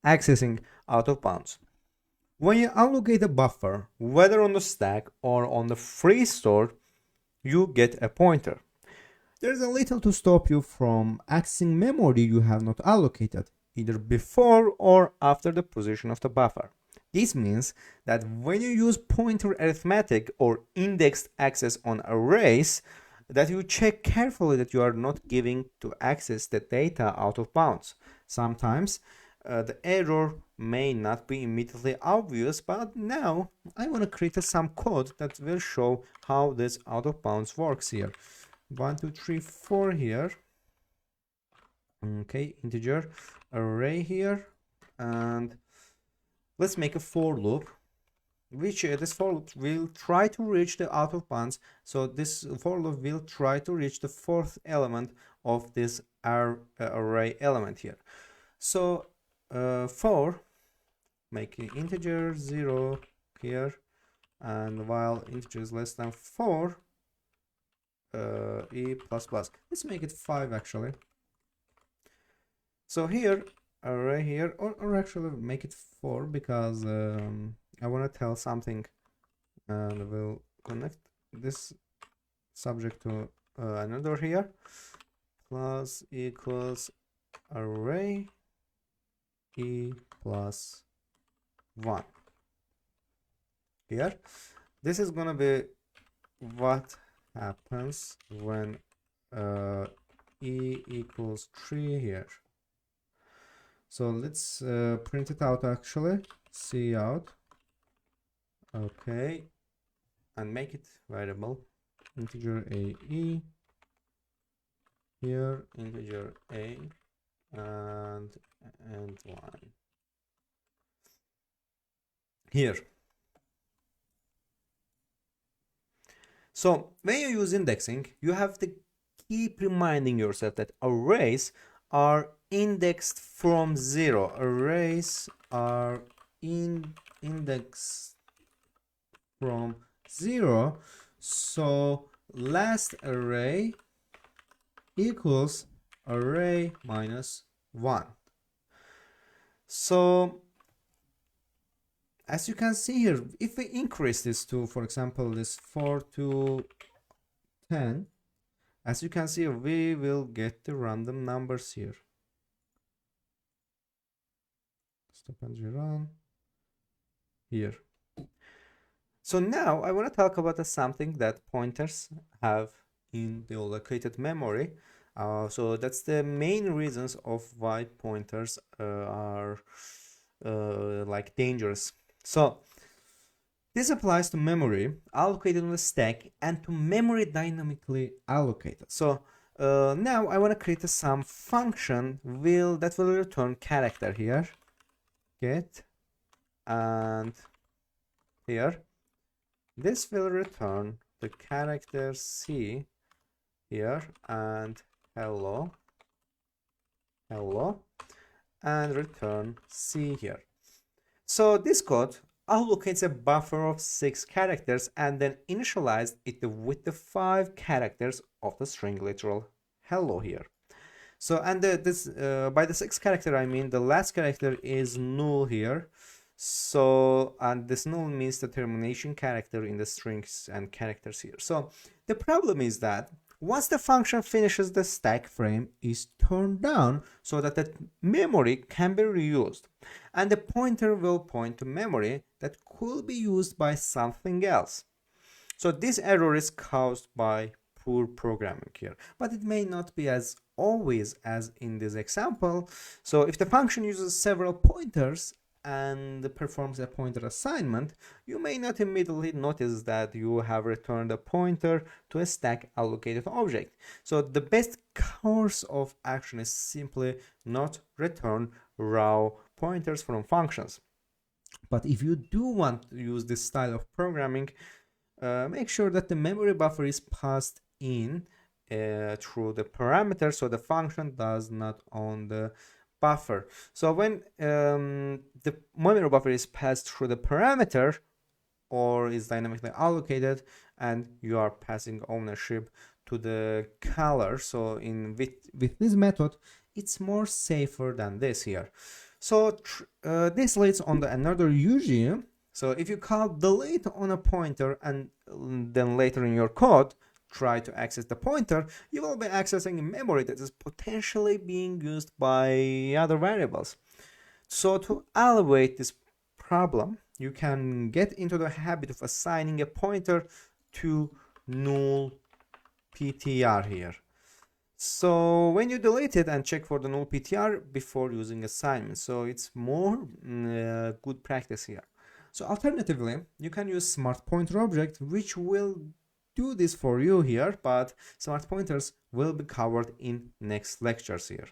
accessing out of bounds. When you allocate a buffer, whether on the stack or on the free store, you get a pointer. There's a little to stop you from accessing memory you have not allocated, either before or after the position of the buffer. This means that when you use pointer arithmetic or indexed access on arrays, that you check carefully that you are not giving to access the data out of bounds. Sometimes the error may not be immediately obvious, but now I want to create some code that will show how this out of bounds works here. 1 2 3 4 here. Okay, integer array here, and let's make a for loop, which this for loop will try to reach the out of bounds. So this for loop will try to reach the fourth element of this array element here. So for make an integer 0 here, and while integer is less than 4, e plus plus. Let's make it 5 actually. So here, array here, or actually make it 4 because I want to tell something, and we'll connect this subject to another here. Plus equals array e plus 1. Here, this is gonna be what happens when e equals 3 here. So let's print it out actually, see out. Okay, and make it variable integer a e here, integer a and 1 here. So when you use indexing, you have to keep reminding yourself that arrays are indexed from 0. Arrays are indexed from 0. So last array equals array minus 1. So as you can see here, if we increase this to, for example, this 4 to 10, as you can see, we will get the random numbers here. Stop and run here. So now I want to talk about something that pointers have in the allocated memory. So that's the main reasons of why pointers are like dangerous. So this applies to memory allocated on the stack and to memory dynamically allocated. So now I want to create some function that will return character here, get, and here this will return the character C here and hello, and return C here. So this code allocates a buffer of 6 characters and then initializes it with the 5 characters of the string literal hello here. So and this by the 6th character I mean the last character is null here. So and this null means the termination character in the strings and characters here. So the problem is that once the function finishes, the stack frame is turned down so that the memory can be reused, and the pointer will point to memory that could be used by something else. So this error is caused by poor programming here, but it may not be as always as in this example. So if the function uses several pointers and performs a pointer assignment, you may not immediately notice that you have returned a pointer to a stack allocated object. So the best course of action is simply not return raw pointers from functions. But if you do want to use this style of programming, make sure that the memory buffer is passed in through the parameter, so the function does not own the buffer. So when the memory buffer is passed through the parameter or is dynamically allocated, and you are passing ownership to the caller, so with this method it's more safer than this here. So this leads on the another UG. So if you call delete on a pointer and then later in your code try to access the pointer, you will be accessing memory that is potentially being used by other variables. So to alleviate this problem, you can get into the habit of assigning a pointer to null PTR here. So when you delete it and check for the null PTR before using assignment, so it's more good practice here. So alternatively, you can use smart pointer object, which will do this for you here, but smart pointers will be covered in next lectures here.